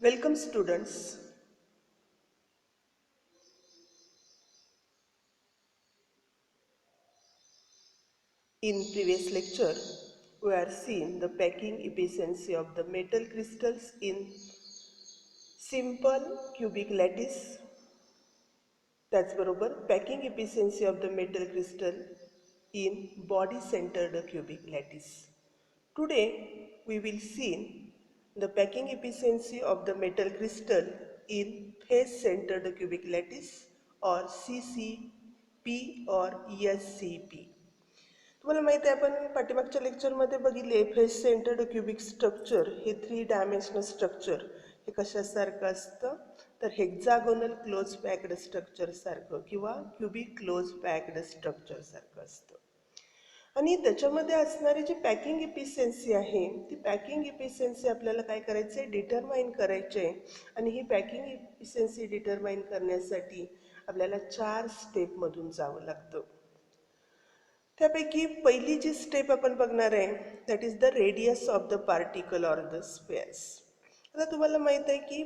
Welcome students. In previous lecture, we have seen the packing efficiency of the metal crystals in simple cubic lattice. त्याचबरोबर packing efficiency of the metal crystal in body-centered cubic lattice. Today, we will see the packing efficiency of the metal crystal in face-centered cubic lattice or CCP or SCP. तुम्हाला माहिती आहे आपण पाठीमागच्या लेक्चरमध्ये बघितले face centred cubic structure हे 3 dimensional structure हे कशासारखं असतं तर हेक्झागोनल क्लोज पॅक्ड स्ट्रक्चर सारखं किंवा क्युबिक क्लोज पॅक्ड स्ट्रक्चर सारखं असतं आणि त्याच्यामध्ये असणारी जी पॅकिंग इफिशियन्सी आहे ती पॅकिंग इफिशियन्सी आपल्याला काय करायचं आहे डिटरमाइन करायचे आहे आणि ही पॅकिंग इफिशियन्सी डिटरमाइन करण्यासाठी आपल्याला 4 स्टेपमधून जावं लागतं. त्यापैकी पहिली जी स्टेप आपण बघणार आहे that is the radius of the particle or the spares. आता तुम्हाला माहीत आहे की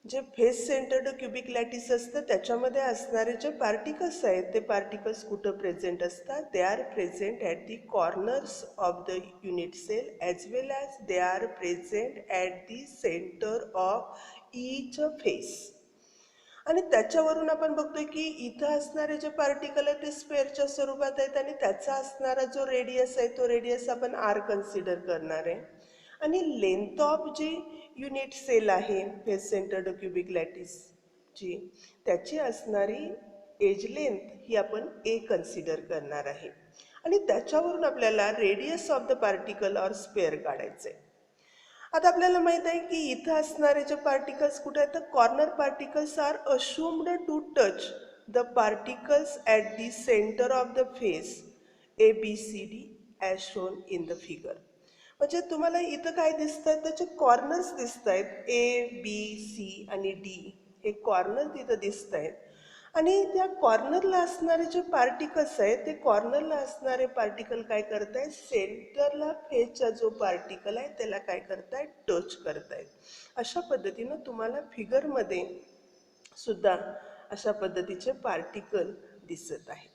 जे फेस सेंटर्ड क्युबिक लॅटिस असतं त्याच्यामध्ये असणारे जे पार्टिकल्स आहेत ते पार्टिकल्स कुठं प्रेझेंट असतात they are present at the corners of the unit cell as well as they are present at the centre of each face. आणि त्याच्यावरून आपण बघतोय की इथं असणारे जे पार्टिकल आहेत ते स्पेअरच्या स्वरूपात आहेत आणि त्याचा असणारा जो रेडियस आहे तो रेडियस आपण आर कन्सिडर करणार आहे आणि लेंथ ऑफ जी युनिट सेल आहे फेस सेंटर्ड क्युबिक लॅटिसची त्याची असणारी एज लेंथ ही आपण ए कन्सिडर करणार आहे आणि त्याच्यावरून आपल्याला radius of the particle or spare काढायचं आहे. आता आपल्याला माहित आहे की इथं असणारे जे पार्टिकल्स कुठे आहेत तर corner particles are assumed to touch the particles at the centre of the face ABCD as shown in the figure. म्हणजे तुम्हाला इथं काय दिसत आहेत त्याचे कॉर्नर्स दिसत आहेत ABC आणि D हे कॉर्नर तिथं दिसत आहेत आणि त्या कॉर्नरला असणारे जे पार्टिकल्स आहेत ते कॉर्नरला असणारे पार्टिकल काय करतायत सेंटरला फेसचा जो पार्टिकल आहे त्याला काय करतायत टच करतायत. अशा पद्धतीनं तुम्हाला फिगरमध्ये सुद्धा अशा पद्धतीचे पार्टिकल दिसत आहेत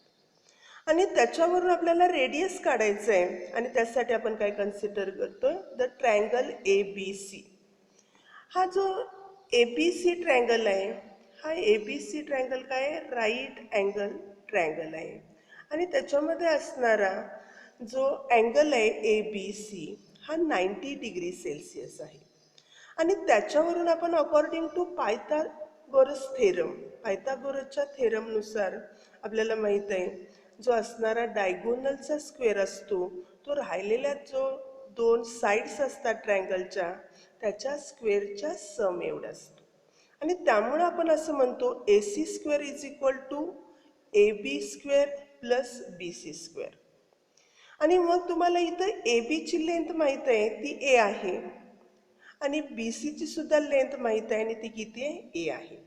आणि त्याच्यावरून आपल्याला रेडियस काढायचं आहे आणि त्यासाठी आपण काय कन्सिडर करतोय द ट्रायंगल ABC. हा जो ABC ट्रायंगल आहे हा ABC ट्रायंगल काय आहे राईट अँगल ट्रायंगल आहे आणि त्याच्यामध्ये असणारा जो अँगल आहे ABC हा 90 डिग्री सेल्सिअस आहे आणि त्याच्यावरून आपण अकॉर्डिंग टू पायथागोरस थेरम पायथागोरसच्या थेरमनुसार आपल्याला माहीत आहे जो असणारा डायगोनलचा स्क्वेअर असतो तो राहिलेल्या जो 2 साईड्स असतात ट्रायंगलच्या त्याच्या स्क्वेअरच्या सम एवढा असतो आणि त्यामुळे आपण असं म्हणतो AC square is equal to AB square plus BC square. आणि मग तुम्हाला इथं ABची लेंथ माहीत आहे ती A आहे आणि BCची सुद्धा लेंथ माहीत आहे आणि ती किती आहे A आहे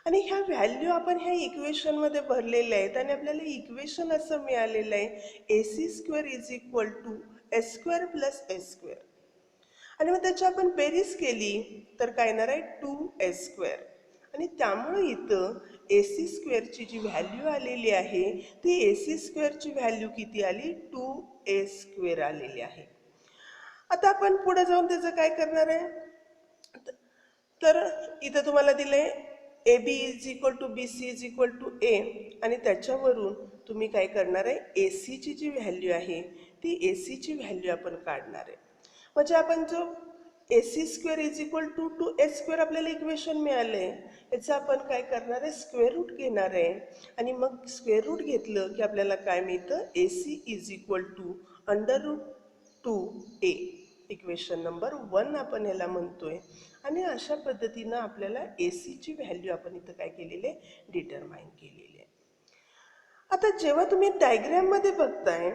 आणि ह्या व्हॅल्यू आपण ह्या इक्वेशनमध्ये भरलेल्या आहेत आणि आपल्याला इक्वेशन असं मिळालेलं आहे AC square is equal to S square plus S square आणि मग त्याची आपण बेरीज केली तर काय येणार आहे 2S स्क्वेअर आणि त्यामुळे इथं AC स्क्वेअरची जी व्हॅल्यू आलेली आहे ती AC स्क्वेअरची व्हॅल्यू किती आली 2A स्क्वेअर आलेली आहे. आता आपण पुढे जाऊन त्याचं काय करणार आहे तर इथं तुम्हाला दिले AB is equal to BC is equal to A आणि त्याच्यावरून तुम्ही काय करणार आहे ACची जी व्हॅल्यू आहे ती ACची व्हॅल्यू आपण काढणार आहे. म्हणजे आपण जो AC square is equal to 2S square आपल्याला इक्वेशन मिळालं आहे याचं आपण काय करणार आहे स्क्वेअर रूट घेणार आहे आणि मग स्क्वेअर रूट घेतलं की आपल्याला काय मिळतं AC is equal to under root 2A equation number 1 आपण याला म्हणतोय आणि अशा पद्धतीनं आपल्याला ACची व्हॅल्यू आपण इथं काय केलेली आहे डिटरमाइन केलेली आहे. आता जेव्हा तुम्ही डायग्रॅममध्ये बघताय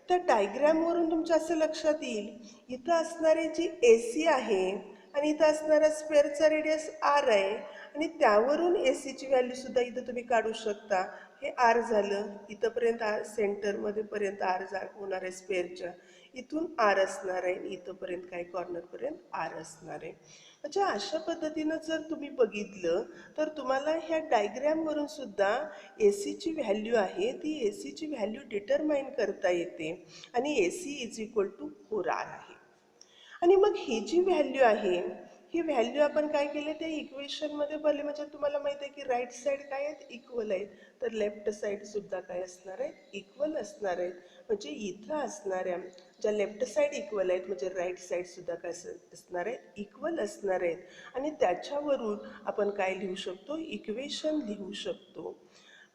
त्या डायग्रॅमवरून तुमच्या असं लक्षात येईल इथं असणारी जी AC आहे आणि इथं असणारा स्क्वेअरचा रेडियस R आहे आणि त्यावरून ACची व्हॅल्यू सुद्धा इथं तुम्ही काढू शकता. हे आर झालं, इथंपर्यंत आर सेंटरमध्ये पर्यंत आर होणार आहे स्पेअरच्या, इथून आर असणार आहे, इथंपर्यंत काही कॉर्नरपर्यंत आर असणार आहे. म्हणजे अशा पद्धतीनं जर तुम्ही बघितलं तर तुम्हाला ह्या डायग्रॅमवरून सुद्धा ए सीची व्हॅल्यू आहे ती ए सीची व्हॅल्यू डिटरमाइन करता येते आणि A C is equal to 4R आहे. आणि मग ही जी व्हॅल्यू आहे ही व्हॅल्यू आपण काय केले ते इक्वेशनमध्ये भरले. म्हणजे तुम्हाला माहिती आहे की राईट साईड काय आहेत, इक्वल आहेत, तर लेफ्ट साईड सुद्धा काय असणार आहे, इक्वल असणार आहेत. म्हणजे इथं असणाऱ्या ज्या लेफ्ट साईड इक्वल आहेत म्हणजे राईट साईड सुद्धा काय असणार आहे, इक्वल असणार आहेत. आणि त्याच्यावरून आपण काय लिहू शकतो, इक्वेशन लिहू शकतो.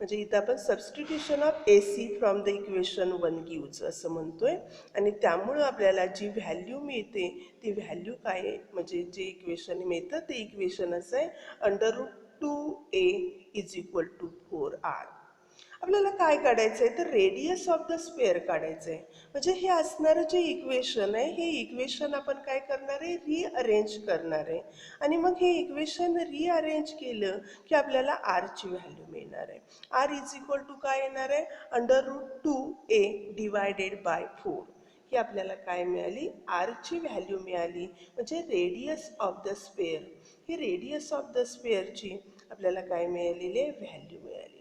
म्हणजे इथं आपण substitution of A C from the equation 1 gives असं म्हणतोय. आणि त्यामुळं आपल्याला जी व्हॅल्यू मिळते ती व्हॅल्यू काय आहे, म्हणजे जे इक्वेशन मिळतं ते इक्वेशन असं आहे, √2a is equal to 4R. आपल्याला काय काढायचं आहे तर रेडियस ऑफ द स्पेअर काढायचं आहे. म्हणजे हे असणारं जे इक्वेशन आहे हे इक्वेशन आपण काय करणार आहे, रिअरेंज करणार आहे. आणि मग हे इक्वेशन रिअरेंज केलं की आपल्याला आरची व्हॅल्यू मिळणार आहे. आर इज इक्वल टू काय येणार आहे, √2a डिवायडेड बाय 4. ही आपल्याला काय मिळाली, आरची व्हॅल्यू मिळाली. म्हणजे रेडियस ऑफ द स्पेअर, ही रेडियस ऑफ द स्पेअरची आपल्याला काय मिळालेली आहे, व्हॅल्यू मिळालेली आहे.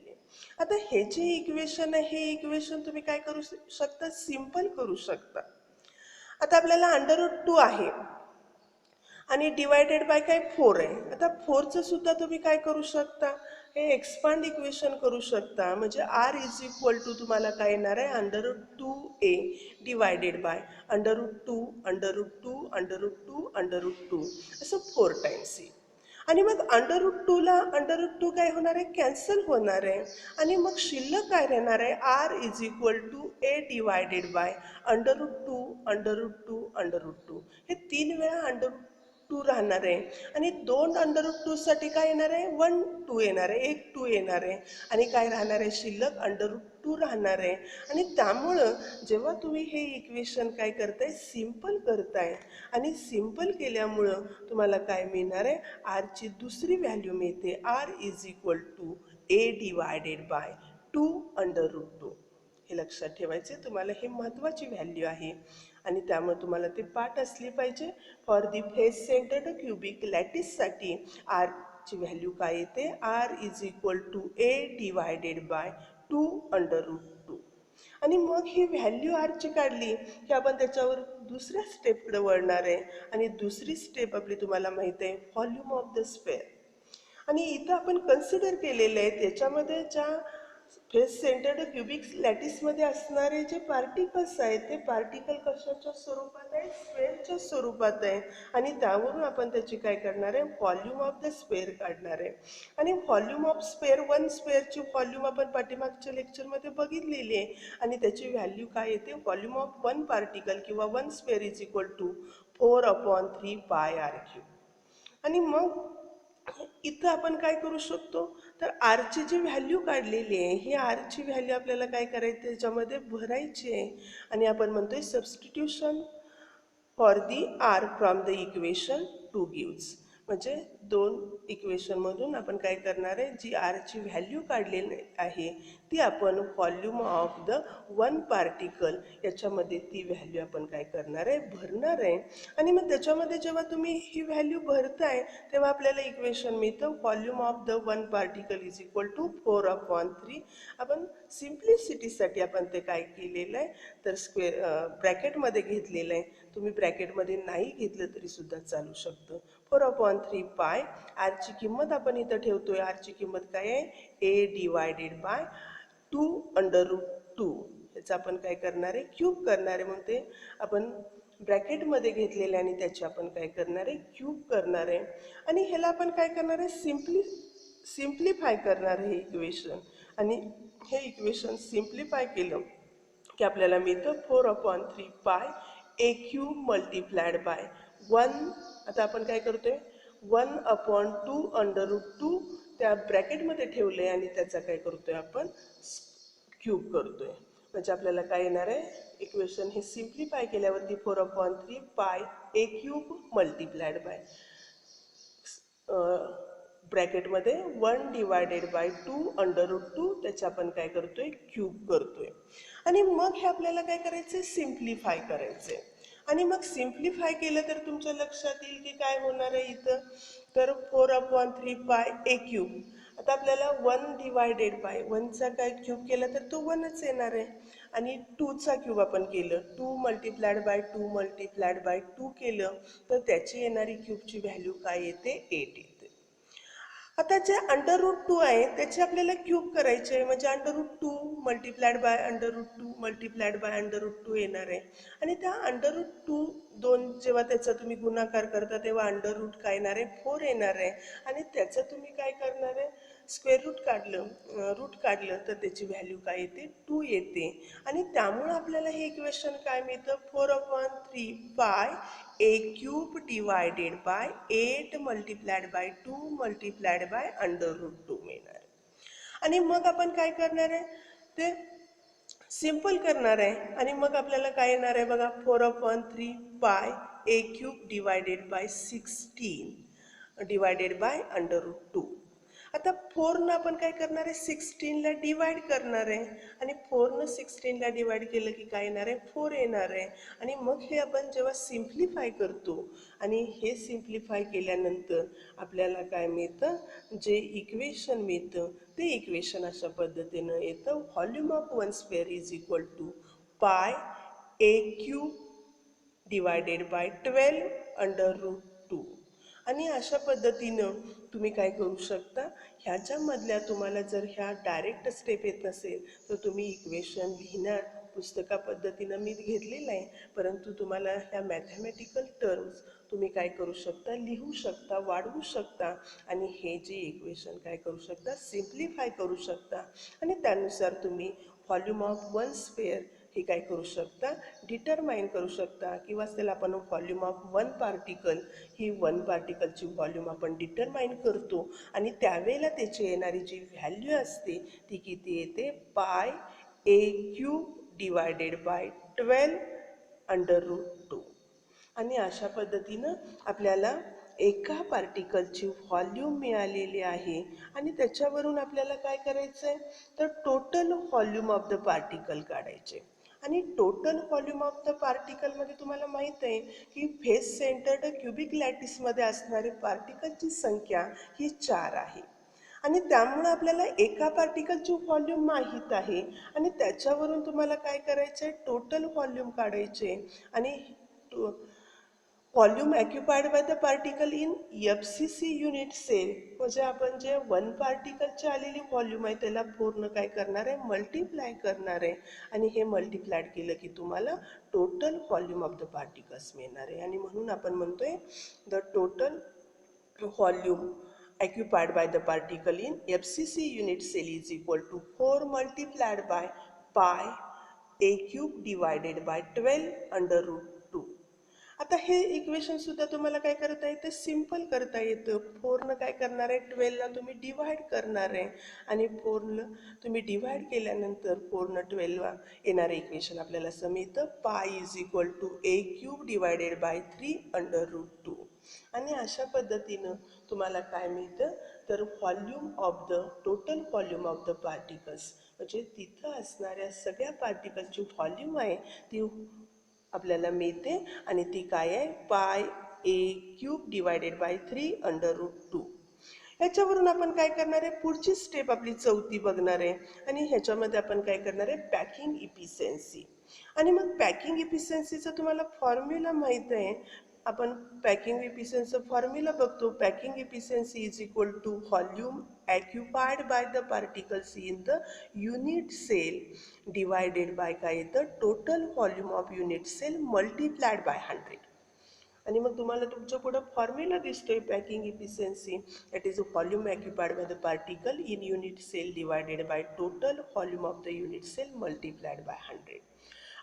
आता हे जे इक्वेशन आहे हे इक्वेशन तुम्ही काय करू शकता, सिंपल करू शकता. आता आपल्याला √2 आहे आणि डिवायडेड बाय काय 4 आहे. आता 4चं सुद्धा तुम्ही काय करू शकता, हे एक्सपांड इक्वेशन करू शकता. म्हणजे आर इज इक्वल टू तुम्हाला काय येणार आहे, √2a डिवायडेड बाय √2 √2 √2 √2 असं 4 टाइम्स येईल. आणि मग √2ला √2 काय होणार आहे, कॅन्सल होणार आहे. आणि मग शिल्लक काय राहणार आहे, R is equal to A divided by √2 √2 √2. हे 3 वेळा √2 राहणार आहे. आणि 2 √2साठी काय येणार आहे, 1 2 येणार आहे, 1 2 येणार आहे. आणि काय राहणार आहे, शिल्लक √2 राहणार आहे. आणि त्यामुळं जेव्हा तुम्ही हे इक्वेशन काय करताय, सिंपल करताय आणि सिंपल केल्यामुळं तुम्हाला काय मिळणार आहे, आरची दुसरी व्हॅल्यू मिळते, R is equal to A divided by 2 √2. हे लक्षात ठेवायचे, तुम्हाला हे महत्त्वाची व्हॅल्यू आहे. आणि त्यामुळे तुम्हाला ते पाठ असली पाहिजे. For the face centred cubic लॅटिससाठी आरची व्हॅल्यू काय येते, R is equal to A divided by 2 √2. आणि मग ही व्हॅल्यू आरची काढली की आपण त्याच्यावर दुसऱ्या स्टेपकडे वळणार आहे. आणि दुसरी स्टेप आपली तुम्हाला माहिती आहे, व्हॉल्यूम ऑफ द स्पेअर. आणि इथं आपण कन्सिडर केलेलं आहे त्याच्यामध्ये ज्या फेस सेंटर्ड क्युबिक लॅटिसमध्ये असणारे जे पार्टिकल्स आहेत ते पार्टिकल कशाच्या स्वरूपात आहे, स्क्वेअरच्या स्वरूपात आहे. आणि त्यावरून आपण त्याची काय करणार आहे, व्हॉल्यूम ऑफ द स्क्वेअर काढणार आहे. आणि व्हॉल्यूम ऑफ स्क्वेअर, 1 स्क्वेअरची व्हॉल्यूम आपण पाठीमागच्या लेक्चरमध्ये बघितलेली आहे. आणि त्याची व्हॅल्यू काय येते, व्हॉल्यूम ऑफ 1 पार्टिकल किंवा 1 square is equal to 4/3πr³. आणि मग इथं आपण काय करू शकतो तर आरची जी व्हॅल्यू काढलेली आहे ही आरची व्हॅल्यू आपल्याला काय करायची, त्याच्यामध्ये भरायची आहे. आणि आपण म्हणतोय substitution for the R from the equation 2 gives. म्हणजे 2 इक्वेशनमधून आपण काय करणार आहे, जी आरची व्हॅल्यू काढलेली आहे ती आपण व्हॉल्यूम ऑफ द 1 पार्टिकल याच्यामध्ये ती व्हॅल्यू आपण काय करणार आहे, भरणार आहे. आणि मग त्याच्यामध्ये जेव्हा तुम्ही ही व्हॅल्यू भरताय तेव्हा आपल्याला इक्वेशन मिळतं, volume of the 1 particle is equal to 4/3. आपण सिम्प्लिसिटीसाठी आपण ते काय केलेलं आहे तर ब्रॅकेटमध्ये घेतलेलं आहे. तुम्ही ब्रॅकेटमध्ये नाही घेतलं तरी सुद्धा चालू शकतं. 4/3π. आरची किंमत आपण इथं ठेवतोय, आरची किंमत काय आहे, ए डिवायडेड बाय 2 √2. ह्याचं आपण काय करणार आहे, क्यूब करणार आहे. मग ते आपण ब्रॅकेटमध्ये घेतलेले आणि त्याची आपण काय करणार आहे, क्यूब करणार आहे. आणि ह्याला आपण काय करणार आहे, सिम्प्लिफाय करणार आहे हे इक्वेशन. आणि हे इक्वेशन सिम्प्लिफाय केलं की आपल्याला मिळतं 4/3π a³ मल्टिप्लायड बाय 1. आता आपण काय करतोय, 1/2 √2 त्या ब्रॅकेटमध्ये ठेवले आणि त्याचा काय करतोय आपण, क्यूब करतोय. म्हणजे आपल्याला काय येणार आहे, इक्वेशन हे सिम्प्लिफाय केल्यावरती 4/3π a³ मल्टिप्लायड बाय ब्रॅकेटमध्ये 1/2 √2 त्याचे आपण काय करतोय क्यूब करतोय आणि मग हे आपल्याला काय करायचं सिम्प्लिफाय करायचंय आणि मग सिम्प्लिफाय केलं तर तुमच्या लक्षात येईल की काय होणार आहे इथं तर 4/3 पाय ए क्यूब आता आपल्याला 1/बाय 1चा काय क्यूब केला तर तो 1च येणार आहे आणि 2चा क्यूब आपण केलं 2 × 2 केलं तर त्याची येणारी क्यूबची व्हॅल्यू काय येते 8 येते आता जे √2 आहे त्याचे आपल्याला क्यूब करायचे आहे म्हणजे √2 × √2 येणार आहे आणि त्या √2 दोन जेव्हा त्याचा तुम्ही गुणाकार करता तेव्हा √रूट काय येणार आहे 4 येणार आहे आणि त्याचं तुम्ही काय करणार आहे स्क्वेअर रूट काढलं तर त्याची व्हॅल्यू काय येते 2 येते आणि त्यामुळे आपल्याला हे इक्वेशन काय मिळतं 4/3 पाय a cube divided by 8 multiplied by 2 multiplied by √2 मिळणार आणि मग आपण काय करणार आहे ते सिंपल करणार आहे आणि मग आपल्याला काय येणार आहे बघा 4/3 पाय a cube divided by 16 divided by √2 आता 4 आपण काय करणार आहे 16ला डिवाइड करणार आहे आणि 4 16ला डिवाइड केलं की काय येणार आहे 4 येणार आहे आणि मग हे आपण जेव्हा सिम्प्लिफाय करतो आणि हे सिम्प्लिफाय केल्यानंतर आपल्याला काय मिळतं जे इक्वेशन मिळतं ते इक्वेशन अशा पद्धतीनं येतं volume of one square is equal to pi A cube divided bye 12 √2 आणि अशा पद्धतीनं तुम्ही काय करू शकता ह्याच्यामधल्या तुम्हाला जर ह्या डायरेक्ट स्टेप येत नसेल तर तुम्ही इक्वेशन लिहिणार पुस्तका पद्धतीनं मी घेतलेलं आहे परंतु तुम्हाला ह्या मॅथमॅटिकल टर्म्स तुम्ही काय करू शकता लिहू शकता वाढवू शकता आणि हे जे इक्वेशन काय करू शकता सिम्प्लिफाय करू शकता आणि त्यानुसार तुम्ही व्हॉल्यूम ऑफ वन स्क्वेअर हे काय करू शकता डिटरमाइन करू शकता किंवा त्याला आपण व्हॉल्यूम ऑफ वन पार्टिकल ही वन पार्टिकलची व्हॉल्यूम आपण डिटरमाइन करतो आणि त्यावेळेला त्याची येणारी जी व्हॅल्यू असते ती किती येते पाय ए क्यूब डिवायडेड बाय 12 √2 आणि अशा पद्धतीनं आपल्याला एका पार्टिकलची व्हॉल्यूम मिळालेली आहे आणि त्याच्यावरून आपल्याला काय करायचं आहे तर total volume of the particle काढायचे आणि टोटल व्हॉल्यूम ऑफ द पार्टिकलमध्ये तुम्हाला माहीत आहे की फेस सेंटर्ड क्युबिक लॅटिसमध्ये असणारी पार्टिकलची संख्या ही 4 आहे आणि त्यामुळे आपल्याला एका पार्टिकलची व्हॉल्यूम माहीत आहे आणि त्याच्यावरून तुम्हाला काय करायचं आहे टोटल व्हॉल्यूम काढायचे आणि volume occupied by the particle in FCC unit cell म्हणजे आपण जे वन पार्टिकलची आलेली व्हॉल्यूम आहे त्याला पूर्ण काय करणार आहे मल्टिप्लाय करणार आहे आणि हे मल्टिप्लाय केलं की तुम्हाला total volume of the particles मिळणार आहे आणि म्हणून आपण म्हणतोय the total volume occupied by the particle in FCC unit cell is equal to 4 multiplied by pi a cube divided by 12 √2 आता हे इक्वेशन सुद्धा तुम्हाला काय करता येतं सिंपल करता येतं 4 काय करणार आहे 12ला तुम्ही डिवाइड करणार आहे आणि 4 तुम्ही डिवाइड केल्यानंतर 4 12ला येणारं इक्वेशन आपल्याला असं मिळतं pi is equal to A cube divided by 3 √2 आणि अशा पद्धतीनं तुम्हाला काय मिळतं तर volume of the total volume of the particles म्हणजे तिथं असणाऱ्या सगळ्या पार्टिकलची व्हॉल्यूम आहे ती आपल्याला मिळते आणि ती काय आहे pi A cube divided by 3 √2 ह्याच्यावरून आपण काय करणार आहे पुढची स्टेप आपली चौथी बघणार आहे आणि ह्याच्यामध्ये आपण काय करणार आहे पॅकिंग इफिशियन्सी आणि मग पॅकिंग इफिशियन्सीचा तुम्हाला फॉर्म्युला माहीत आहे आपण पॅकिंग इफिशियन्सीचा फॉर्म्युला बघतो packing efficiency is equal to volume occupied by the particles in the unit cell divided by काय येतं total volume of unit cell multiplied by 100 आणि मग तुम्हाला तुमच्या पुढे फॉर्म्युला दिसतोय packing efficiency that is a volume occupied by the particle in unit cell divided by total volume of the unit cell multiplied by 100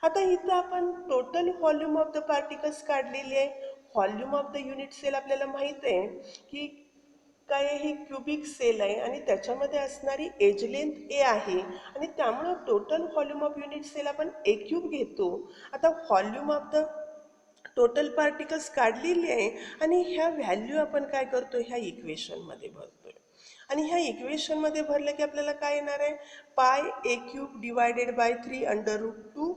आता इथं आपण total volume of the particles काढलेली आहे volume of the unit cell आपल्याला माहीत आहे की काय ही क्युबिक सेल आहे आणि त्याच्यामध्ये असणारी एज लेंथ ए आहे आणि त्यामुळं total volume of unit cell आपण ए क्यूब घेतो आता volume of the total particles काढलेली आहे आणि ह्या व्हॅल्यू आपण काय करतो, ह्या इक्वेशनमध्ये भरतोय. आणि ह्या इक्वेशनमध्ये भरलं की आपल्याला काय येणार आहे, pi A cube divided by 3√2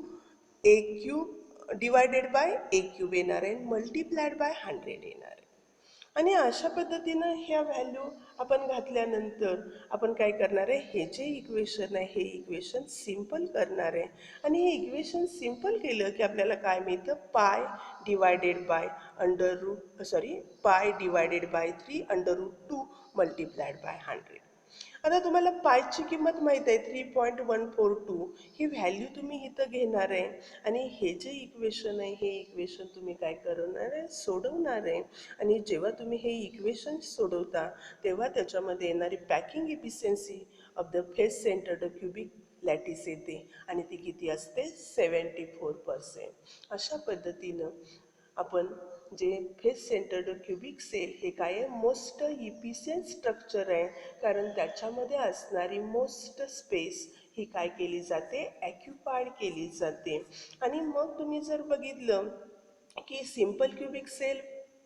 A cube divided by A cube येणार आहे, मल्टिप्लाइड बाय 100 येणार आहे. आणि अशा पद्धतीनं ह्या व्हॅल्यू आपण घातल्यानंतर आपण काय करणार आहे, हे जे इक्वेशन आहे हे इक्वेशन सिम्पल करणार आहे. आणि हे इक्वेशन सिम्पल केलं की आपल्याला काय मिळतं, पाय डिवायडेड बाय पाय डिवायडेड बाय 3√2 मल्टिप्लाइड बाय 100. आता तुम्हाला पायची किंमत माहीत आहे 3.142. ही व्हॅल्यू तुम्ही इथं घेणार आहे आणि हे जे इक्वेशन आहे हे इक्वेशन तुम्ही काय करणार आहे, सोडवणार आहे. आणि जेव्हा तुम्ही हे इक्वेशन सोडवता तेव्हा त्याच्यामध्ये येणारी packing efficiency of the face centred cubic lattice येते आणि ती किती असते, 74%. अशा पद्धतीनं आपण जे फेस सेंटर्ड क्युबिक सेल हे काय आहे, मोस्ट इफिशियंट स्ट्रक्चर आहे, कारण त्याच्यामध्ये असणारी मोस्ट स्पेस ही काय केली जाते, ॲक्युपाईड केली जाते. आणि मग तुम्ही जर बघितलं की simple cubic cell,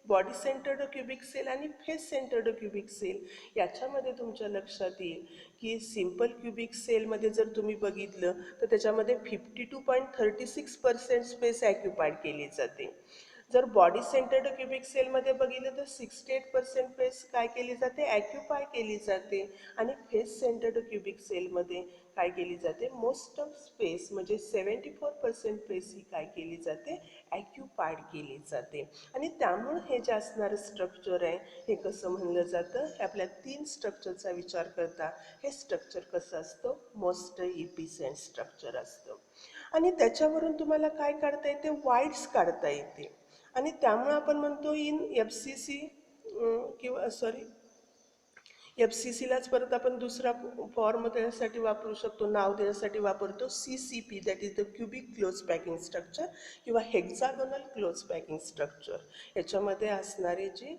body centered cubic cell आणि फेस सेंटर्ड क्युबिक सेल याच्यामध्ये तुमच्या लक्षात येईल की सिंपल क्युबिक सेलमध्ये जर तुम्ही बघितलं तर त्याच्यामध्ये 52.36% स्पेस ॲक्युपाईड केली जाते. जर बॉडी सेंटर्ड क्युबिक सेलमध्ये बघितलं तर 68% स्पेस काय केली जाते, ॲक्युपाय केली जाते. आणि फेस सेंटर्ड क्युबिक सेलमध्ये काय केली जाते, मोस्ट ऑफ स्पेस म्हणजे 74% स्पेस ही काय केली जाते, ॲक्युपाईड केली जाते. आणि त्यामुळं हे जे असणारं स्ट्रक्चर आहे हे कसं म्हणलं जातं, हे आपल्या 3 स्ट्रक्चरचा विचार करता हे स्ट्रक्चर कसं असतं, मोस्ट इफिशियंट स्ट्रक्चर असतं. आणि त्याच्यावरून तुम्हाला काय काढता येते, वाईड्स काढता येते. आणि त्यामुळे आपण म्हणतो इन FCC किंवा FCCलाच परत आपण दुसरा फॉर्म त्यासाठी वापरू शकतो, नाव देण्यासाठी वापरतो CCP, that is the cubic close packing structure किंवा हेक्झागोनल क्लोज पॅकिंग स्ट्रक्चर. याच्यामध्ये असणारे जी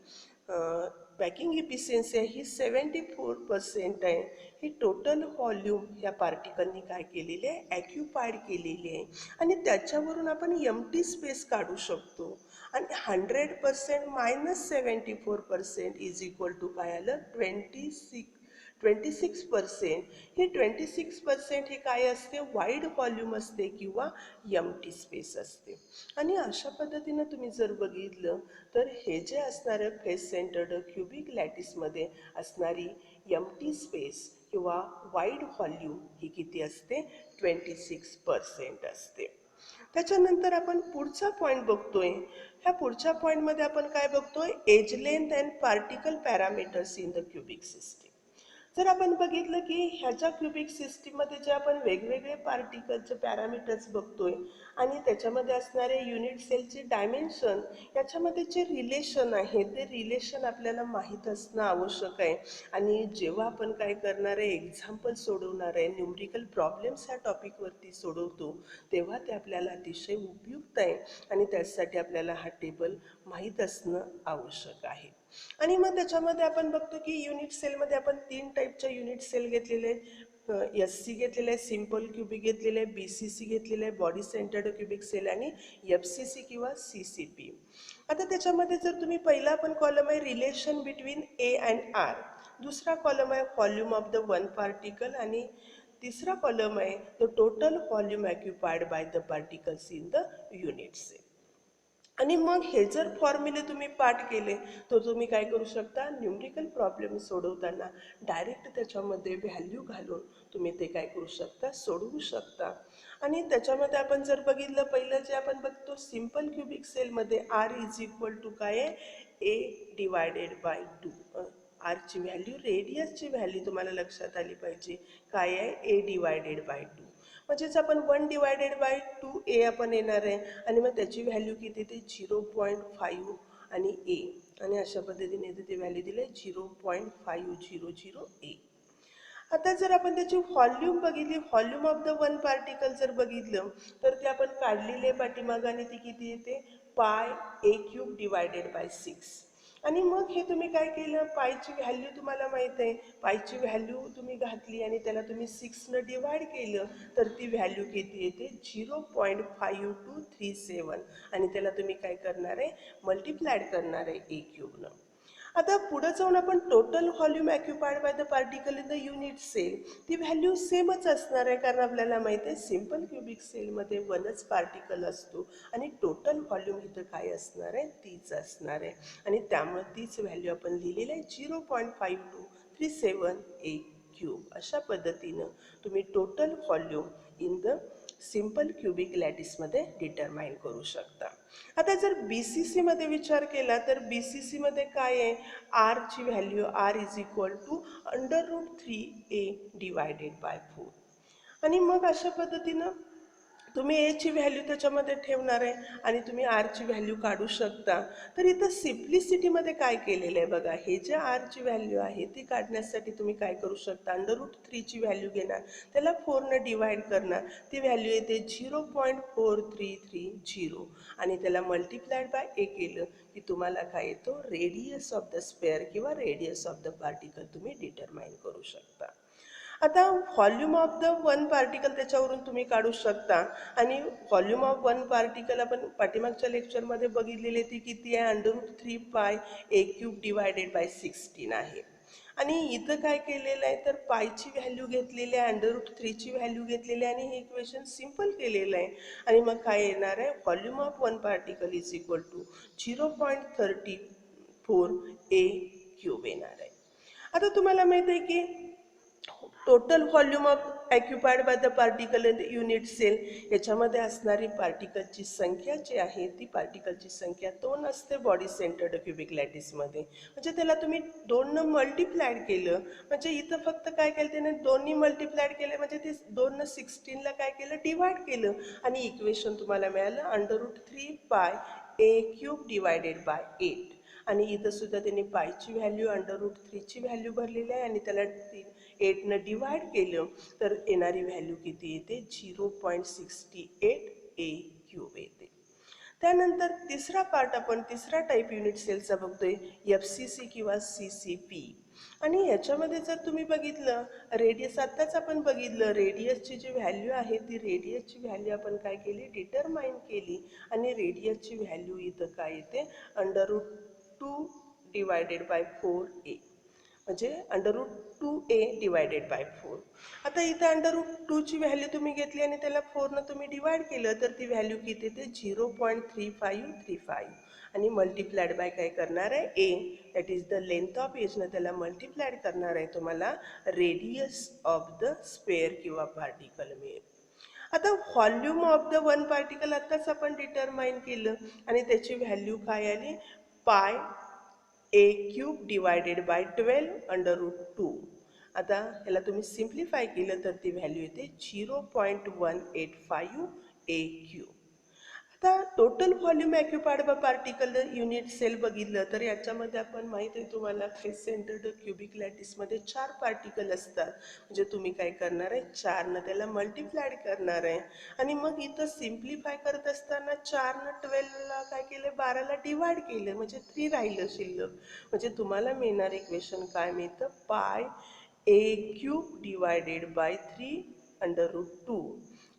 पॅकिंग इफिशियन्सी आहे ही 74% आहे. ही टोटल व्हॉल्यूम ह्या पार्टिकलनी काय केलेली आहे, ॲक्युपाईड केलेली आहे. आणि त्याच्यावरून आपण एम्प्टी स्पेस काढू शकतो. आणि 100% मायनस 74% इज इक्वल टू काय आलं, 26%. ही 26% ही काय असते, वाईड व्हॉल्यूम असते किंवा एम्प्टी स्पेस असते. आणि अशा पद्धतीनं तुम्ही जर बघितलं तर हे जे असणारं फेस सेंटर्ड क्युबिक लॅटिसमध्ये असणारी एम्प्टी स्पेस किंवा वाईड व्हॉल्यूम ही किती असते, 26% असते. त्याच्यानंतर आपण पुढचा पॉईंट बघतोय. ह्या पुढच्या पॉईंटमध्ये आपण काय बघतोय, edge length and particle parameters in the cubic system. जर आपण बघितलं की ह्याच्या क्युबिक सिस्टीममध्ये जे आपण वेगवेगळे पार्टिकलचे पॅरामीटर्स बघतोय आणि त्याच्यामध्ये असणारे युनिट सेलचे डायमेन्शन याच्यामध्ये जे रिलेशन आहे ते रिलेशन आपल्याला माहीत असणं आवश्यक आहे. आणि जेव्हा आपण काय करणार आहे, एक्झाम्पल सोडवणार आहे, न्यूमरिकल प्रॉब्लेम्स ह्या टॉपिकवरती सोडवतो तेव्हा ते आपल्याला अतिशय उपयुक्त आहे. आणि त्यासाठी आपल्याला हा टेबल माहीत असणं आवश्यक आहे. आणि मग त्याच्यामध्ये आपण बघतो की युनिट सेलमध्ये आपण 3 टाईपच्या युनिट सेल घेतलेले आहेत. SC घेतलेलं आहे, सिम्पल क्युबिक घेतलेलं आहे, BCC घेतलेलं आहे, बॉडी सेंटर्ड क्युबिक सेल, आणि FCC किंवा CCP. आता त्याच्यामध्ये जर तुम्ही पहिला आपण कॉलम आहे relation between A and R, दुसरा कॉलम आहे volume of the one particle, आणि तिसरा कॉलम आहे the total volume occupied by the particles in the unit cell. आणि मग हे जर फॉर्म्युले तुम्ही पाठ केले तर तुम्ही काय करू शकता, न्यूमरिकल प्रॉब्लेम सोडवताना डायरेक्ट त्याच्यामध्ये व्हॅल्यू घालून तुम्ही ते काय करू शकता, सोडवू शकता. आणि त्याच्यामध्ये आपण जर बघितलं, पहिलं जे आपण बघतो सिंपल क्युबिक सेलमध्ये R इज इक्वल टू काय आहे, A डिवायडेड बाय 2. आरची व्हॅल्यू, रेडियसची व्हॅल्यू तुम्हाला लक्षात आली पाहिजे, काय आहे, A डिवायडेड बाय 2. म्हणजेच आपण 1 डिवायडेड बाय 2A आपण येणार आहे. आणि मग त्याची व्हॅल्यू किती, ते 0.5 आणि A, आणि अशा पद्धतीने ते व्हॅल्यू दिले 0.500A. आता जर आपण त्याची व्हॉल्यूम बघितली, volume of the one particle जर बघितलं तर ते आपण काढलेले पाठीमागाने ती किती येते, पाय A क्यूब डिवायडेड बाय 6. आणि मग हे तुम्ही काय केलं, पायची व्हॅल्यू तुम्हाला माहीत आहे, पायची व्हॅल्यू तुम्ही घातली आणि त्याला तुम्ही 6 डिवाइड केलं तर ती व्हॅल्यू किती येते 0.5237 आणि त्याला तुम्ही काय करणार आहे मल्टिप्लाइड करणार आहे ए क्यूबनं. आता पुढे जाऊन आपण total volume occupied by the particle in the unit cell ती व्हॅल्यू सेमच असणार आहे, कारण आपल्याला माहिती आहे सिंपल क्युबिक सेलमध्ये वनच पार्टिकल असतो आणि टोटल व्हॉल्यूम इथं काय असणार आहे तीच असणार आहे आणि त्यामुळे तीच व्हॅल्यू आपण लिहिलेली आहे 0.5237 ए क्यूब. अशा पद्धतीनं तुम्ही total volume in the simple cubic लॅटिसमध्ये डिटरमाइन करू शकता. आता जर BCC मध्ये विचार केला तर BCC मध्ये काय आहे, आरची value R is equal to √3a divided by 4 आणि मग अशा पद्धतीनं तुम्ही एची व्हॅल्यू त्याच्यामध्ये ठेवणार आहे आणि तुम्ही आरची व्हॅल्यू काढू शकता. तर इथं सिम्प्लिसिटीमध्ये काय केलेलं आहे बघा, हे जे आरची व्हॅल्यू आहे ती काढण्यासाठी तुम्ही काय करू शकता, √3ची व्हॅल्यू घेणार, त्याला 4ने डिवाइड करणार, ती व्हॅल्यू येते 0.4330 आणि त्याला मल्टिप्लाइड बाय ए केलं की तुम्हाला काय येतो रेडियस ऑफ द स्पेअर किंवा रेडियस ऑफ द पार्टिकल तुम्ही डिटरमाइन करू शकता. आता volume of the one particle त्याच्यावरून तुम्ही काढू शकता आणि व्हॉल्यूम ऑफ वन पार्टिकल आपण पाठीमागच्या लेक्चरमध्ये बघितलेली ती किती आहे, √3 पाय ए क्यूब डिवायडेड बाय 16 आहे. आणि इथं काय केलेलं आहे तर पायची व्हॅल्यू घेतलेली आहे, √3ची व्हॅल्यू घेतलेली आहे आणि हे इक्वेशन सिम्पल केलेलं आहे आणि मग काय येणार आहे volume of one particle is equal to 0.34 a cube येणार आहे. आता तुम्हाला माहित आहे की total volume of occupied by the particle in the unit cell याच्यामध्ये असणारी पार्टिकलची संख्या जी आहे ती पार्टिकलची संख्या 2 असते बॉडी सेंटर्ड क्युबिक लॅटिसमध्ये, म्हणजे त्याला तुम्ही 2ने मल्टिप्लाइड केलं म्हणजे इथं फक्त काय केलं त्याने 2नी मल्टिप्लाइड केले म्हणजे ते 2ने 16ला काय केलं डिवाइड केलं आणि इक्वेशन तुम्हाला मिळालं √3 पाय ए क्यूब डिवायडेड बाय 8 आणि इथं सुद्धा त्यांनी पायची व्हॅल्यू √3ची व्हॅल्यू भरलेली आहे आणि त्याला 8ने डिवाइड केलं तर येणारी व्हॅल्यू किती येते 0.68 ए क्यूब येते. त्यानंतर तिसरा पार्ट आपण तिसरा टाईप युनिट सेलचा बघतोय FCC किंवा CCP आणि याच्यामध्ये जर तुम्ही बघितलं रेडियस आत्ताच आपण बघितलं रेडियसची जी व्हॅल्यू आहे ती रेडियसची व्हॅल्यू आपण काय केली डिटरमाइन केली आणि रेडियसची व्हॅल्यू इथं काय येते √2 डिवायडेड बाय 4a म्हणजे √2a डिवायडेड बाय 4. आता इथं √2ची व्हॅल्यू तुम्ही घेतली आणि त्याला 4ने तुम्ही डिवाइड केलं तर ती व्हॅल्यू किती येते 0.3535 आणि मल्टिप्लाइड बाय काय करणार आहे a that is the length of एजनं त्याला मल्टिप्लाइड करणार आहे तुम्हाला रेडियस ऑफ द स्पेअर किंवा पार्टिकल मिळेल. आता volume of the one particle आत्ताच आपण डिटरमाइन केलं आणि त्याची व्हॅल्यू काय आली पाय ए क्यूब डिवायडेड बाय 12 √2. आता याला तुम्ही सिम्प्लिफाय केलं तर ती व्हॅल्यू येते 0.185 ए क्यूब. आता total volume occupied by particle unit cell बघितलं तर याच्यामध्ये आपण माहित आहे तुम्हाला फेस सेंटर्ड क्युबिक लॅटिसमध्ये 4 पार्टिकल असतात, म्हणजे तुम्ही काय करणार आहे 4ने त्याला मल्टिप्लाइड करणार आहे आणि मग इथं सिम्प्लिफाय करत असताना 4ने 12ला काय केलं 12ला डिवाइड केलं म्हणजे 3 राहिलं शिल्लक, म्हणजे तुम्हाला मिळणार इक्वेशन काय मिळतं पाय ए क्यूब डिवायडेड बाय 3 √2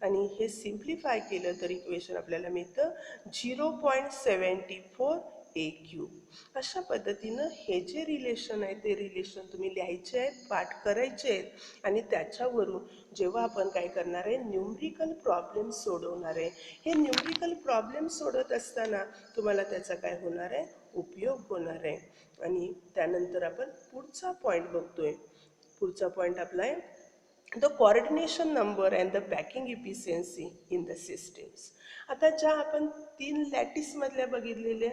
आणि हे सिम्प्लिफाय केलं तर इक्वेशन आपल्याला मिळतं 0.74 ए क्यूब. अशा पद्धतीनं हे जे रिलेशन आहे ते रिलेशन तुम्ही लिहायचे आहेत पाठ करायचे आहेत आणि त्याच्यावरून जेव्हा आपण काय करणार आहे न्यूमरिकल प्रॉब्लेम सोडवणार आहे हे न्यूमरिकल प्रॉब्लेम सोडवत असताना तुम्हाला त्याचा काय होणार आहे उपयोग होणार आहे. आणि त्यानंतर आपण पुढचा पॉईंट बघतोय. पुढचा पॉईंट आपला आहे the coordination number and the packing efficiency in the systems. आता ज्या आपण 3 लॅटिसमधल्या बघितलेल्या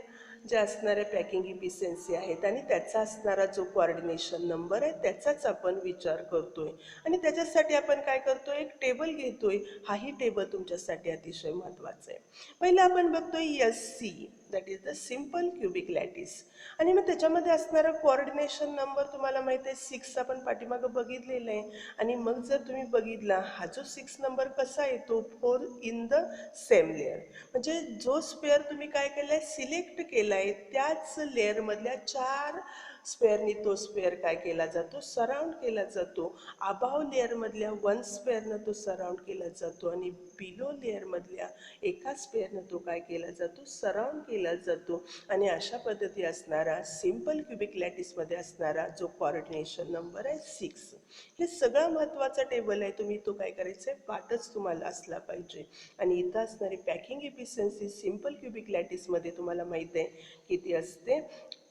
ज्या असणाऱ्या पॅकिंग इफिशियन्सी आहेत आणि त्याचा असणारा जो कोऑर्डिनेशन नंबर आहे त्याचाच आपण विचार करतोय आणि त्याच्यासाठी आपण काय करतोय एक टेबल घेतोय. हाही टेबल तुमच्यासाठी अतिशय महत्त्वाचा आहे. पहिलं आपण बघतोय SC that is the simple cubic lattice आणि मग त्याच्यामध्ये असणारा कोऑर्डिनेशन नंबर तुम्हाला माहिती आहे 6 आपण पाठीमागं बघितलेलं आहे आणि मग जर तुम्ही बघितला हा जो 6 नंबर कसा येतो 4 इन द सेम लेअर, म्हणजे जो स्पेअर तुम्ही काय केलं आहे सिलेक्ट केला केलेला आहे त्याच लेअरमधल्या 4 स्पेअरनी तो स्पेअर काय केला जातो, सराउंड केला जातो. अबाव लेअरमधल्या 1 स्पेअरनं तो सराउंड केला जातो आणि बिलो लेअरमधल्या एका स्पेअरनं तो काय केला जातो, सराउंड केला जातो. आणि अशा पद्धती असणारा सिंपल क्युबिक लॅटिसमध्ये असणारा जो कोऑर्डिनेशन नंबर आहे 6. हे सगळं महत्त्वाचा टेबल आहे. तुम्ही तो काय करायचं आहे, पाठच तुम्हाला असला पाहिजे. आणि इथं असणारी पॅकिंग इफिशियन्सी सिंपल क्युबिक लॅटिसमध्ये तुम्हाला माहीत आहे किती असते,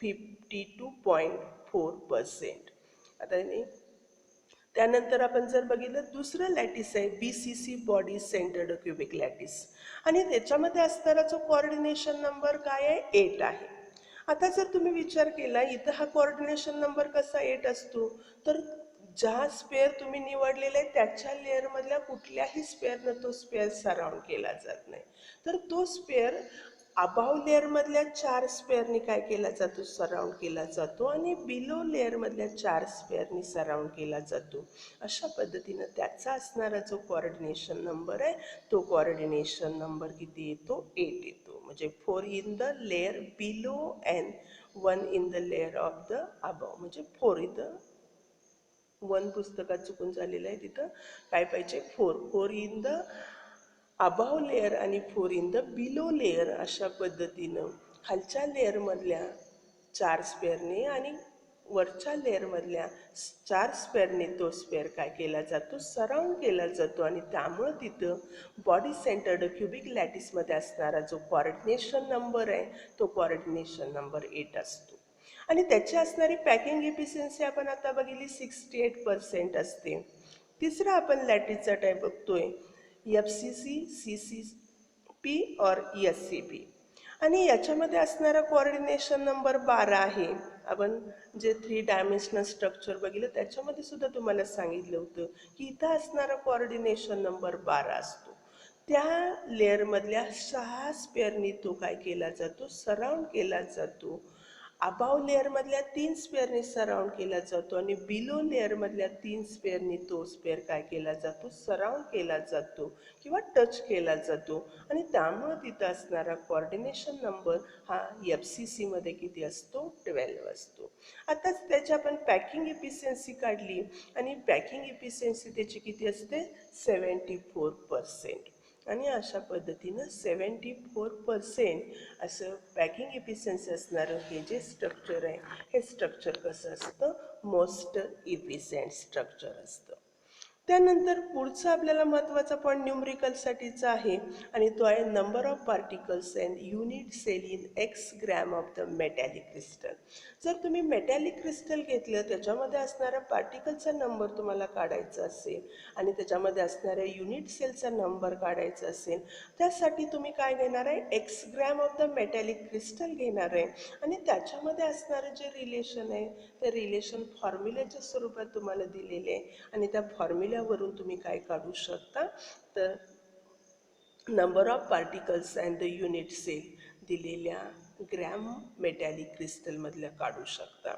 52.4%. आता त्यानंतर आपण जर बघितलं दुसरं लॅटिस आहे BCC body centered cubic lattice आणि त्याच्यामध्ये असणारा जो कोऑर्डिनेशन नंबर काय आहे, 8 आहे. आता जर तुम्ही विचार केला इथं हा कोऑर्डिनेशन नंबर कसा 8 असतो, तर ज्या स्पेअर तुम्ही निवडलेला आहे त्याच्या लेअरमधल्या कुठल्याही स्पेअरनं तो स्पेअर सराउंड केला जात नाही. तर तो स्पेअर अबाव लेअरमधल्या 4 स्पेअरनी काय केला जातो, सराउंड केला जातो आणि बिलो लेअरमधल्या 4 स्पेअरनी सराउंड केला जातो. अशा पद्धतीनं त्याचा असणारा जो कोऑर्डिनेशन नंबर आहे तो कोऑर्डिनेशन नंबर किती येतो, 8 येतो. म्हणजे 4 in the layer below and 1 in the layer of the above. म्हणजे 4 इथं 1 पुस्तकात चुकून झालेलं आहे, तिथं काय पाहिजे, 4 इन द अबाव लेअर आणि 4 इन द बिलो लेअर. अशा पद्धतीनं खालच्या लेअरमधल्या 4 स्पेअरने आणि वरच्या लेअरमधल्या 4 स्पेअरने तो स्पेअर काय केला जातो, सराउंड केला जातो. आणि त्यामुळं तिथं बॉडी सेंटर्ड क्युबिक लॅटिसमध्ये असणारा जो कोऑर्डिनेशन नंबर आहे तो कोऑर्डिनेशन नंबर 8 असतो. आणि त्याची असणारी पॅकिंग इफिशियन्सी आपण आता बघितली 68% असते. तिसरा आपण लॅटिसचा टाईप बघतोय FCC, CCP और SCP. आणि याच्यामध्ये असणारा कोऑर्डिनेशन नंबर 12 आहे. आपण जे 3 डायमेन्शनल स्ट्रक्चर बघितलं त्याच्यामध्ये सुद्धा तुम्हाला सांगितलं होतं की इथं असणारा कोऑर्डिनेशन नंबर 12 असतो. त्या लेअरमधल्या 6 स्पेअरनी तो काय केला जातो, सराउंड केला जातो. अबाव लेअरमधल्या 3 स्पेअरनी सराउंड केला जातो आणि बिलो लेअरमधल्या 3 स्पेअरनी तो स्पेअर काय केला जातो, सराउंड केला जातो किंवा टच केला जातो. आणि त्यामुळं तिथं असणारा कोऑर्डिनेशन नंबर हा FCC मध्ये किती असतो, 12 असतो. आताच त्याची आपण पॅकिंग इफिशियन्सी काढली आणि पॅकिंग इफिशियन्सी त्याची किती असते, 74%. आणि अशा पद्धतीनं 74% असं पॅकिंग इफिशियन्सी असणारं हे जे स्ट्रक्चर आहे हे स्ट्रक्चर कसं असतं, मोस्ट इफिशियंट स्ट्रक्चर असतं. त्यानंतर पुढचा आपल्याला महत्त्वाचा पॉईंट न्यूमरिकलसाठीचा आहे आणि तो आहे number of particles and unit cell in x gram of the metallic crystal. जर तुम्ही मेटॅलिक क्रिस्टल घेतलं त्याच्यामध्ये असणाऱ्या पार्टिकलचा नंबर तुम्हाला काढायचा असेल आणि त्याच्यामध्ये असणाऱ्या युनिट सेलचा नंबर काढायचा असेल त्यासाठी तुम्ही काय घेणार आहे, x gram of the metallic crystal घेणार आहे. आणि त्याच्यामध्ये असणारं जे रिलेशन आहे ते रिलेशन फॉर्म्युल्याच्या स्वरूपात तुम्हाला दिलेले आहे आणि त्या फॉर्म्युल्यावरून तुम्ही काय काढू शकता, तर number of particles and the unit cell दिलेल्या ग्रॅम मेटॅलिक क्रिस्टलमधल्या काढू शकता.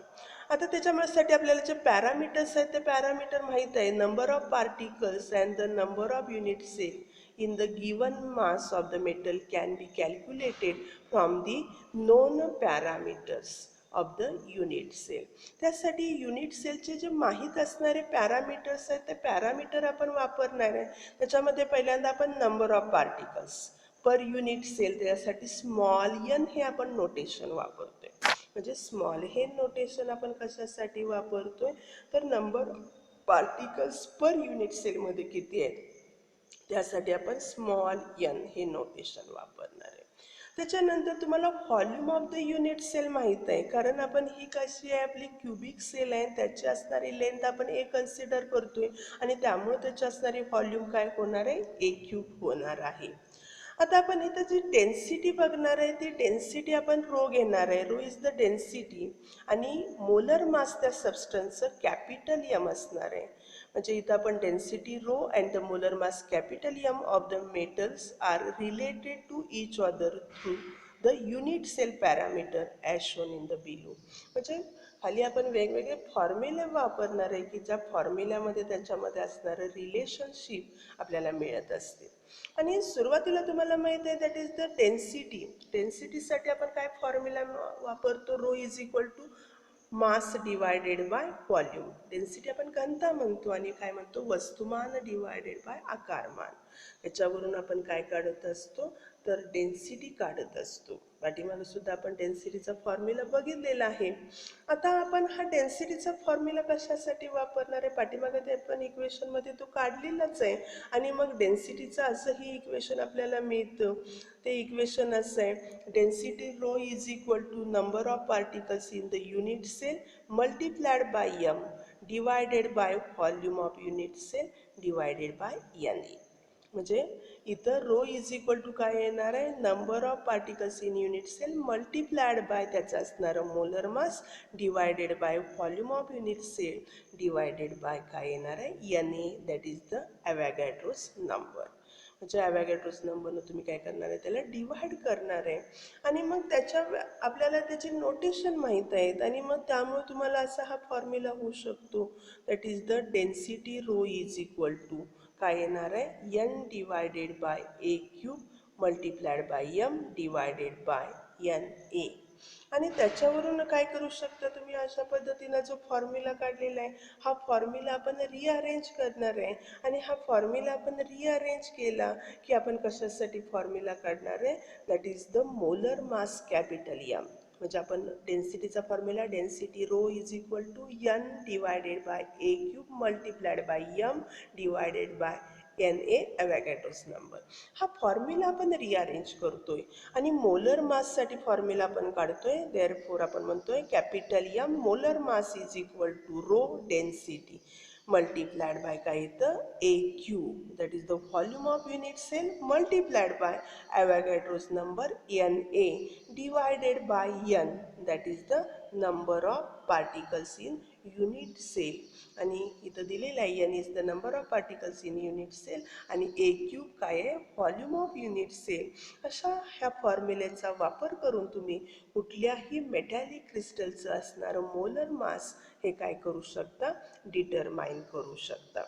आता त्याच्यासाठी आपल्याला जे पॅरामीटर्स आहेत ते पॅरामीटर माहीत आहे. Number of particles and the number of unit cell in the given mass of the metal can be calculated from the known parameters of the unit cell. त्यासाठी युनिट सेलचे जे माहीत असणारे पॅरामीटर्स आहेत ते पॅरामीटर आपण वापरणार आहे. त्याच्यामध्ये पहिल्यांदा आपण number of particles per unit cell त्यासाठी स्मॉल n हे आपण नोटेशन वापरतोय. म्हणजे स्मॉल हे नोटेशन आपण कशासाठी वापरतोय, तर नंबर पार्टिकल्स पर युनिट सेलमध्ये किती आहेत त्यासाठी आपण स्मॉल n हे नोटेशन वापरणार आहे. त्याच्यानंतर तुम्हाला volume of the unit cell माहीत आहे, कारण आपण ही कशी आहे आपली क्युबिक सेल आहे त्याची असणारी लेंथ आपण ए कन्सिडर करतोय आणि त्यामुळे त्याची असणारी व्हॉल्यूम काय होणार आहे, ए क्यूब होणार आहे. आता आपण इथं जी डेन्सिटी बघणार आहे ती डेन्सिटी आपण रो घेणार आहे. रो इज द डेन्सिटी आणि मोलर मास त्या सबस्टन्सचं कॅपिटल M असणार आहे. म्हणजे इथं आपण density rho and the molar mass capital M of the metals are related to each other through the unit cell parameter as shown in the below. म्हणजे खाली आपण वेगवेगळे फॉर्म्युले वापरणार आहे की ज्या फॉर्म्युल्यामध्ये त्यांच्यामध्ये असणारं रिलेशनशिप आपल्याला मिळत असते. आणि सुरुवातीला तुम्हाला माहित आहे दॅट इज द डेन्सिटी. डेन्सिटीसाठी आपण काय फॉर्म्युला वापरतो? Rho is equal to mass divided by volume. Density आपण घनता म्हणतो आणि काय म्हणतो? वस्तुमान डिवायडेड बाय आकारमान. याच्यावरून आपण काय काढत असतो? तर डेन्सिटी काढत असतो. पाठीमागे सुद्धा आपण डेन्सिटीचा फॉर्म्युला बघितलेला आहे. आता आपण हा डेन्सिटीचा फॉर्म्युला कशासाठी वापरणार आहे? पाठीमागे ते आपण इक्वेशनमध्ये तो काढलेलाच आहे. आणि मग डेन्सिटीचं असंही इक्वेशन आपल्याला मिळतं. ते इक्वेशन असं आहे, density rho is equal to number of particles in the unit cell multiplied by M divided by volume of unit cell divided by N A. म्हणजे इथं रो इज इक्वल टू काय येणार आहे? Number of particles in unit cell multiplied by त्याचं असणारं molar mass divided by volume of unit cell divided by काय येणार आहे? N A, that is the Avogadro's number. म्हणजे ॲव्होगॅड्रोस नंबरनं तुम्ही काय करणार आहे? त्याला डिवाइड करणार आहे. आणि मग आपल्याला त्याची नोटेशन माहीत आहेत आणि मग त्यामुळे तुम्हाला असा हा फॉर्म्युला होऊ शकतो, that is the density rho is equal to काय येणार आहे? N divided by A cube multiplied by M divided by N A. आणि त्याच्यावरून काय करू शकता तुम्ही? अशा पद्धतीनं जो फॉर्म्युला काढलेला आहे, हा फॉर्म्युला आपण रिअरेंज करणार आहे. आणि हा फॉर्म्युला आपण रिअरेंज केला की आपण कशासाठी फॉर्म्युला काढणार आहे? That is the molar mass capital M. म्हणजे आपण डेन्सिटीचा formula, density rho is equal to N divided by A cube multiplied by M divided by N A, Avogadro's number. हा फॉर्म्युला आपण रिअरेंज करतोय आणि मोलर माससाठी फॉर्म्युला आपण काढतोय. Therefore आपण म्हणतोय capital M molar mass is equal to rho density multiplied by काय येतं? A cube, that is the volume of unit cell multiplied by Avogadro's number N A divided by N, that is the number of particles in unit cell. आणि इथं दिलेलं आहे N is the number of particles in unit cell आणि a cube काय आहे? Volume of unit cell. अशा ह्या फॉर्म्युलेचा वापर करून तुम्ही कुठल्याही मेटॅलिक क्रिस्टलचं असणारं मोलर मास हे काय करू शकता? डिटरमाइन करू शकता.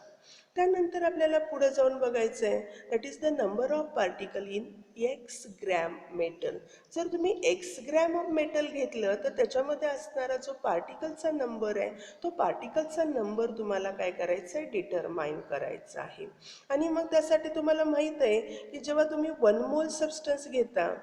त्यानंतर आपल्याला पुढे जाऊन बघायचं आहे, that is the number of particle in x gram metal. जर तुम्ही एक्स ग्रॅम ऑफ मेटल घेतलं तर त्याच्यामध्ये असणारा जो पार्टिकलचा नंबर आहे, तो पार्टिकलचा नंबर तुम्हाला काय करायचं आहे? डिटरमाइन करायचा आहे. आणि मग त्यासाठी तुम्हाला माहीत आहे की जेव्हा तुम्ही 1 मोल सबस्टन्स घेता,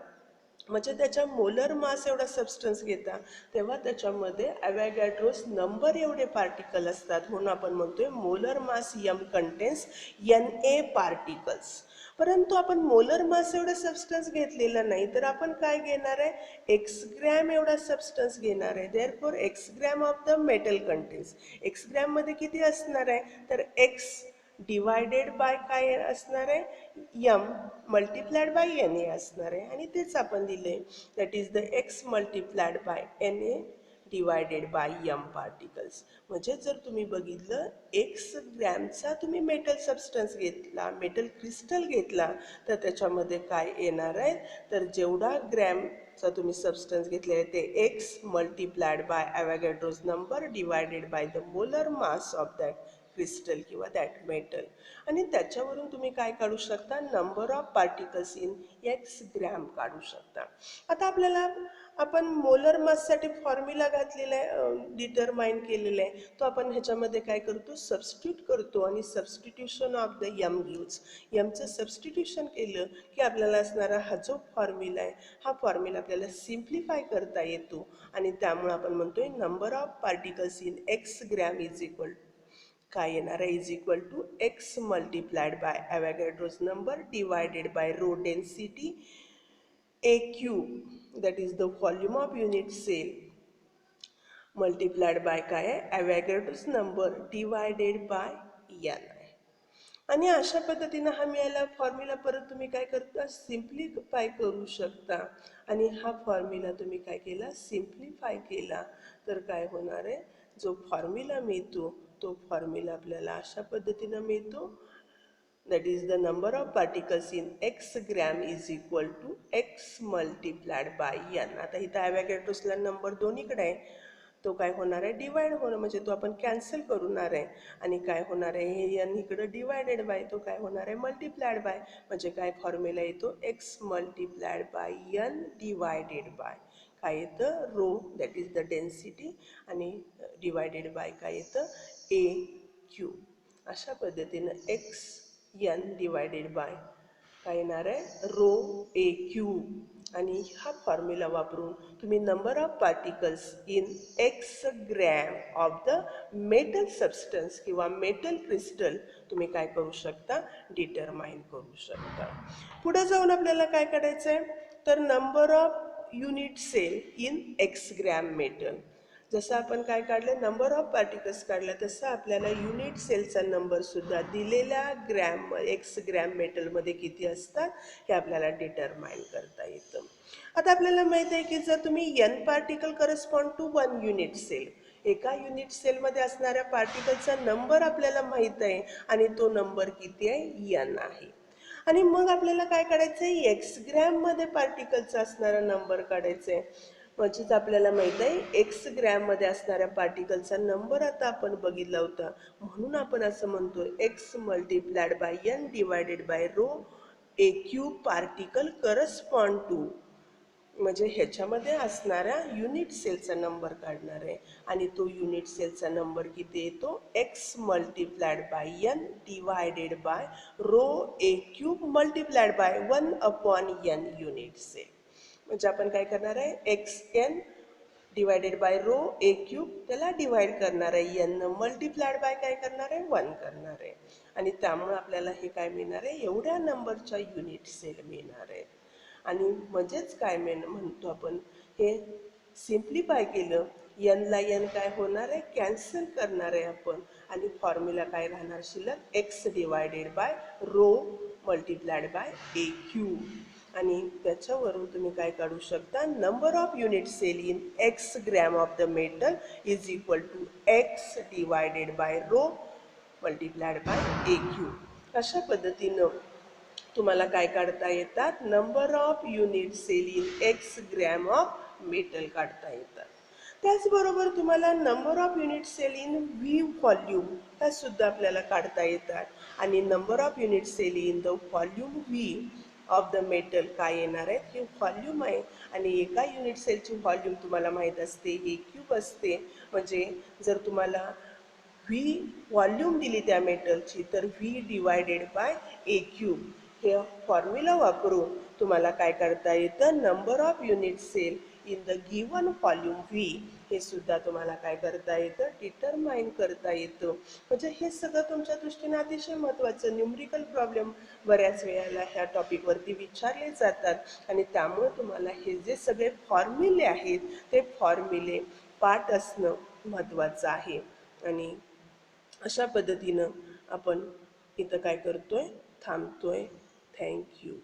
म्हणजे त्याच्या मोलर मास एवढा सबस्टन्स घेता, तेव्हा त्याच्यामध्ये ॲव्होगॅड्रोस नंबर एवढे पार्टिकल असतात. म्हणून आपण म्हणतोय molar mass M contains N A particles. परंतु आपण मोलर मास एवढा सबस्टन्स घेतलेला नाही, तर आपण काय घेणार आहे? एक्स ग्रॅम एवढा सबस्टन्स घेणार आहे. Therefore x gram of the metal contains. X ग्रॅममध्ये किती असणार आहे? तर एक्स डिवायडेड बाय काय असणार आहे? M multiplied by N A असणार आहे. आणि तेच आपण दिले, that is the x multiplied by N A divided by M particles. म्हणजे जर तुम्ही बघितलं, एक्स ग्रॅमचा तुम्ही मेटल सबस्टन्स घेतला, मेटल क्रिस्टल घेतला, तर त्याच्यामध्ये काय येणार आहे? तर जेवढा ग्रॅमचा तुम्ही सबस्टन्स घेतले आहे ते x multiplied by Avogadro's number divided by the molar mass of that crystal किंवा दॅट मेटल. आणि त्याच्यावरून तुम्ही काय काढू शकता? Number of particles in x gram काढू शकता. आता आपल्याला आपण मोलर माससाठी फॉर्म्युला घातलेला आहे, डिटरमाइन केलेला आहे, तो आपण ह्याच्यामध्ये काय करतो? सबस्टिट्यूट करतो. आणि substitution of the M gives. एमचं सबस्टिट्यूशन केलं की आपल्याला असणारा हा जो फॉर्म्युला आहे, हा फॉर्म्युला आपल्याला सिम्प्लिफाय करता येतो. आणि त्यामुळे आपण म्हणतोय number of particles in x gram is equal काय येणार आहे? Is equal to x multiplied by Avogadro's number divided by rho density a cube, that is the volume of unit cell multiplied by काय आहे? Avogadro's number divided by N. आणि अशा पद्धतीनं हा मिळाला फॉर्म्युला परत तुम्ही काय करता? सिम्प्लिफाय करू शकता. आणि हा फॉर्म्युला तुम्ही काय केला? सिम्प्लिफाय केला तर काय होणार आहे? जो फॉर्म्युला मिळतो तो फॉर्म्युला आपल्याला अशा पद्धतीनं मिळतो, that is the number of particles in x gram is equal to x multiplied by N. आता इथं ॲव्होगॅड्रोसला नंबर दोन्हीकडे आहे, तो काय होणार आहे, डिवाइड होणं, म्हणजे तो आपण कॅन्सल करणार आहे. आणि काय होणार आहे, हे एन इकडं डिवायडेड बाय, तो काय होणार आहे, मल्टिप्लायड बाय, म्हणजे काय फॉर्म्युला येतो, x multiplied by N divided by काय येतं, rho that is the density, आणि डिवायडेड बाय काय येतं, ए क्यू. अशा पद्धतीनं एक्स एन डिवायडेड बाय काय येणार आहे, रो ए क्यू. आणि हा फॉर्म्युला वापरून तुम्ही number of particles in x gram of the metal substance किंवा मेटल क्रिस्टल तुम्ही काय करू शकता, डिटरमाइन करू शकता. पुढे जाऊन आपल्याला काय करायचं आहे, तर number of unit cell in x gram metal. जसं आपण काय काढलं, नंबर ऑफ पार्टिकल्स काढला, तसं आपल्याला युनिट सेलचा नंबरसुद्धा दिलेल्या ग्रॅम एक्स ग्रॅम मेटलमध्ये किती असतात हे आपल्याला डिटरमाइन करता येतं. आता आपल्याला माहिती आहे की जर तुम्ही N particle correspond to 1 unit cell, एका युनिट सेलमध्ये असणाऱ्या पार्टिकलचा नंबर आपल्याला माहीत आहे आणि तो नंबर किती आहे, एन आहे. आणि मग आपल्याला काय काढायचं आहे, एक्स ग्रॅममध्ये पार्टिकलचा असणारा नंबर काढायचा आहे. म्हणजेच आपल्याला माहीत आहे एक्स ग्रॅममध्ये असणाऱ्या पार्टिकलचा नंबर आता आपण बघितला होता, म्हणून आपण असं म्हणतो x multiplied by N divided by rho a cube particle correspond to, म्हणजे ह्याच्यामध्ये असणाऱ्या युनिट सेलचा नंबर काढणार आहे. आणि तो युनिट सेलचा नंबर किती येतो, x multiplied by N divided by rho a cube multiplied by 1/n unit cell. म्हणजे आपण काय करणार आहे, x N divided by rho a cube, त्याला डिवाइड करणार आहे, एन मल्टिप्लायड बाय काय करणार आहे, 1 करणार आहे. आणि त्यामुळे आपल्याला हे काय मिळणार आहे, एवढ्या नंबरच्या युनिट सेल मिळणार आहे. आणि म्हणजेच काय म्हणतो आपण, हे सिम्प्लिफाय केलं, एनला एन काय होणार आहे, कॅन्सल करणार आहे आपण. आणि फॉर्म्युला काय राहणार शिल्लक, x divided by rho multiplied by a cube. आणि त्याच्यावरून तुम्ही काय काढू शकता, number of unit cell in x gram of the metal is equal to x divided by rho multiplied by a cube. अशा पद्धतीनं तुम्हाला काय काढता येतात, number of unit cell in x gram of metal काढता येतात. त्याचबरोबर तुम्हाला number of unit cell in V volume ह्या सुद्धा आपल्याला काढता येतात. आणि number of unit cell in the volume V of the metal काय येणार आहे, हे व्हॉल्यूम आहे. आणि एका युनिट सेलची व्हॉल्यूम तुम्हाला माहीत असते, ए क्यूब असते. म्हणजे जर तुम्हाला व्ही व्हॉल्यूम दिली त्या मेटलची, तर V divided by A cube हे फॉर्म्युला वापरून तुम्हाला काय करता येतं, number of unit cell in the given volume V हे सुद्धा तुम्हाला काय करता येतं, डिटरमाइन करता येतं. म्हणजे हे सगळं तुमच्या दृष्टीने अतिशय महत्त्वाचं. न्यूमरिकल प्रॉब्लेम बऱ्याच वेळेला ह्या टॉपिकवरती विचारले जातात आणि त्यामुळे तुम्हाला हे जे सगळे फॉर्म्युले आहेत ते फॉर्म्युले पाठ असणं महत्त्वाचं आहे. आणि अशा पद्धतीनं आपण इथं काय करतोय, थांबतोय. थँक्यू.